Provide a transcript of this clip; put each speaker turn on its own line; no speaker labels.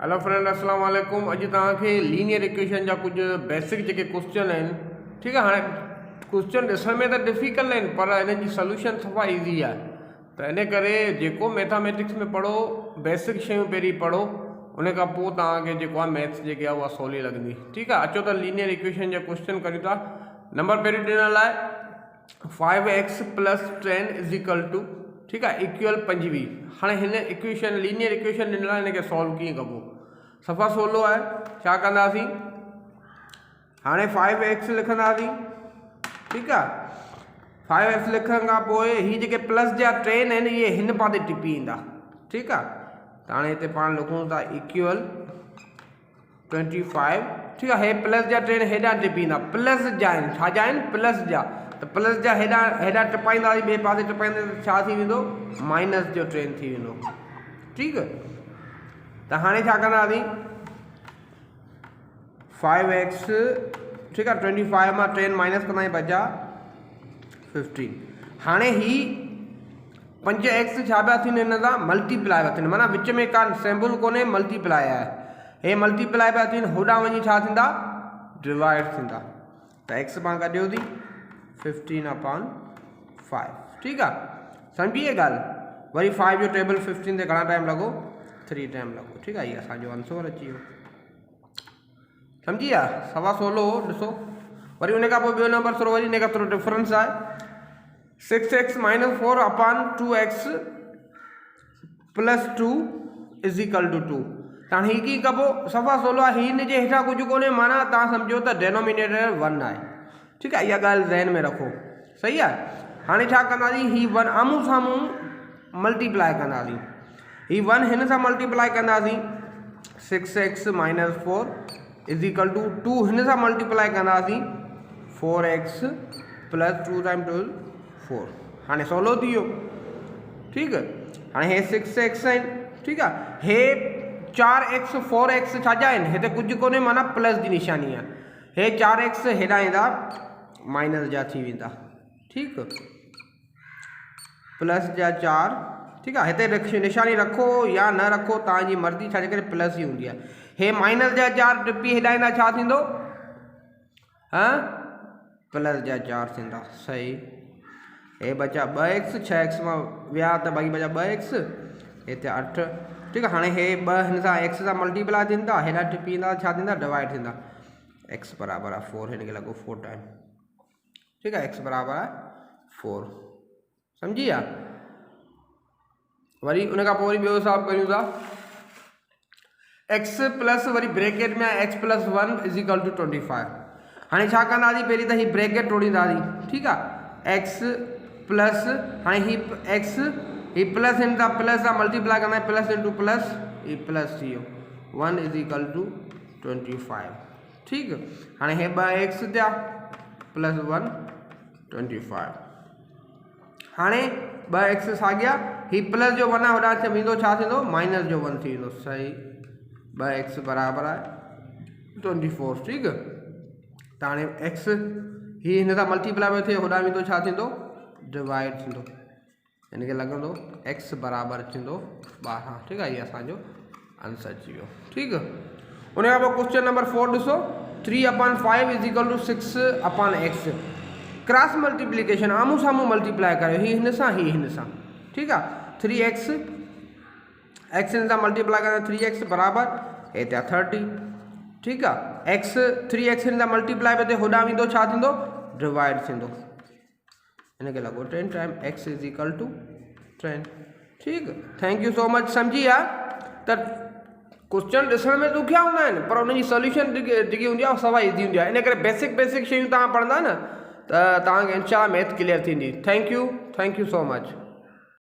Hello friend, अस्सलाम वालेकुम। अॼु तव्हांखे लीनियर इक्वेशन जा कुछ बेसिक जेके क्वेश्चन आहिनि, ठीक है। हाँ क्वेश्चन ॾिसण में तो डिफिकल्ट आहिनि पर इन जी सोल्यूशन सफ़ा ईज़ी आहे। तो इन करे जेको मैथमेटिक्स में पढ़ो बेसिक शयूं पहिरीं पढ़ो, उन खां पोइ तव्हांखे जेको आहे मैथ्स जेके आहे उहा सवली लॻंदी। ठीक है। अचो त लीनियर इक्वेशन जा क्वेश्चन करियूं था। नंबर पहिरीं ॾिनल आहे 5x + 10 = ठीक है इक्वल 25। हाँ हिन इक्वेशन लीनियर इक्वेशन ॾिनल आहे, हिनखे सॉल्व कीअं कबो, सफ़ा सवलो आहे। छा कंदासीं, हाणे 5x लिखंदासीं। ठीक है, 5x लिखण खां पोइ ही जेके प्लस जा ट्रेन आहिनि इहे हिन पासे टिपी ईंदा। ठीक है, त हाणे हिते पाण लिखूं था इक्वल 25। ठीक है, हे प्लस जा ट्रेन हेॾां टिपी ईंदा, प्लस जा आहिनि, छा जा आहिनि, प्लस जा। त प्लस जा हेॾां टिपाईंदासीं, ॿिए पासे टिपाईंदे त छा थी वेंदो, माइनस जो ट्रेन थी वेंदो। ठीक है, तो हाँ छा कंदासीं 5x। ठीक है, 25 में 10 माइनस कंदा बचा 15। हाँ ही 5x छा पिया थियनि, हिन सां मल्टीप्लाई पिया थियनि, माना विच में का सिंबल कोन्हे, मल्टीप्लाई आहे। हे मल्टीप्लाई पिया थियनि, होॾां वञी छा थींदा, डिवाइड थींदा। त x पाण कढियो थी 15/5। ठीक है, सम्झी ये ॻाल्हि। वरी 5 जो टेबल 15 ते घणा टाइम लॻो, 3 टाइम लॻो। ठीक है, ये असांजो आंसर अची वियो। सम्झी आहे, सवा सवलो हो। ॾिसो वरी उन खां पोइ ॿियो नंबर थोरो वरी इन खां थोरो डिफरेंस आहे। 6x - 4/2x + 2 = 2। त हाणे हीअ कीअं कबो, सफ़ा सवलो आहे। हीअ हिन जे हेठां कुझु कोन्हे, माना तव्हां सम्झो त डेनोमिनेटर 1 आहे। ठीक है, इहा ॻाल्हि ज़हन में रखो, सही आहे। हाणे छा कंदासीं, ही 1 आम्हूं साम्हूं मल्टीप्लाई कंदासीं, ही 1 हिन सां मल्टीप्लाई कंदासीं। 6x - 4 = 2 हिन सां मल्टीप्लाई कंदासीं। 4x + 2 × 2 4। हाणे सवलो थी वियो। ठीक है, हाणे हे 6x आहिनि। ठीक है, हे 4x 4x छा जा आहिनि, हिते कुझु कोन्हे, माना प्लस जी निशानी आहे। हे 4x हेॾां ईंदा माइनस जा थी वेंदा। ठीक, प्लस जा 4। ठीक है, हिते निशानी रखो या न रखो, तव्हांजी मर्ज़ी, छाजे करे प्लस ही हूंदी आहे। हे माइनस जा 4 टिपी हेॾां ईंदा, छा थींदो, हाँ प्लस जा 4 थींदा। सही, हे बचा 2x, 6x मां विया त बाक़ी बचा 2x, हिते 8। ठीक है, हाणे हे 2 हिन सां x सां मल्टीप्लाई थींदा, हेॾां टिपी ईंदा, छा थींदा, डिवाइड थींदा। x बराबर आहे 4, हिन खे लॻो 4 टाइम। ठीक है, x बराबर आहे 4। सम्झी आहे। वरी उन खां पोइ वरी ॿियो हिसाब कयूं था। x प्लस वरी ब्रैकेट में x + 1 = 25। हाणे छा कंदासीं, पहिरीं त ही ब्रैकेट तोड़ींदासीं। ठीक आहे, x प्लस, हाणे ही x ही प्लस हिन सां प्लस सां मल्टीप्लाई कंदा, प्लस इंटू प्लस, ही प्लस थी वियो 1 = 25। ठीक, हाणे हे 2x थिया + 1 25। हाणे 2x साॻिया, ही प्लस जो 1 आहे, होॾां वेंदो, छा थींदो, माइनस जो 1 थी वेंदो। सही, 2x बराबर आहे 24। ठीक, त हाणे x ही हिन सां मल्टीप्लाई पियो थिए, होॾां वेंदो, छा थींदो, डिवाइड थींदो। हिन खे लॻंदो x बराबर थींदो 12। ठीक आहे, इहो असांजो आंसर अची वियो। ठीक, उन खां पोइ क्वेश्चन नंबर 4 ॾिसो। 3/5 = 6/x। क्रॉस मल्टीप्लिकेशन, आम्हूं साम्हूं मल्टीप्लाई करियो, ही हिन सां, ही हिन सां। ठीक आहे, 3x x हिन सां मल्टीप्लाई करियो, 3x बराबर हिते 30। ठीक आहे, x 3x हिन सां मल्टीप्लाई पियो थिए, होॾां वेंदो, छा थींदो, डिवाइड थींदो। हिन खे लॻो 10 टाइम x = 10। ठीक, थैंक यू सो मच। सम्झी आहे। त क्वेश्चन ॾिसण में ॾुखिया हूंदा आहिनि पर उनजी सोल्यूशन जेकी हूंदी आहे सवा ईज़ी हूंदी आहे। इन करे बेसिक शयूं तव्हां पढ़ंदा न, त तव्हांखे इंशाअल्लाह मैथ क्लियर थींदी। Thank you so much.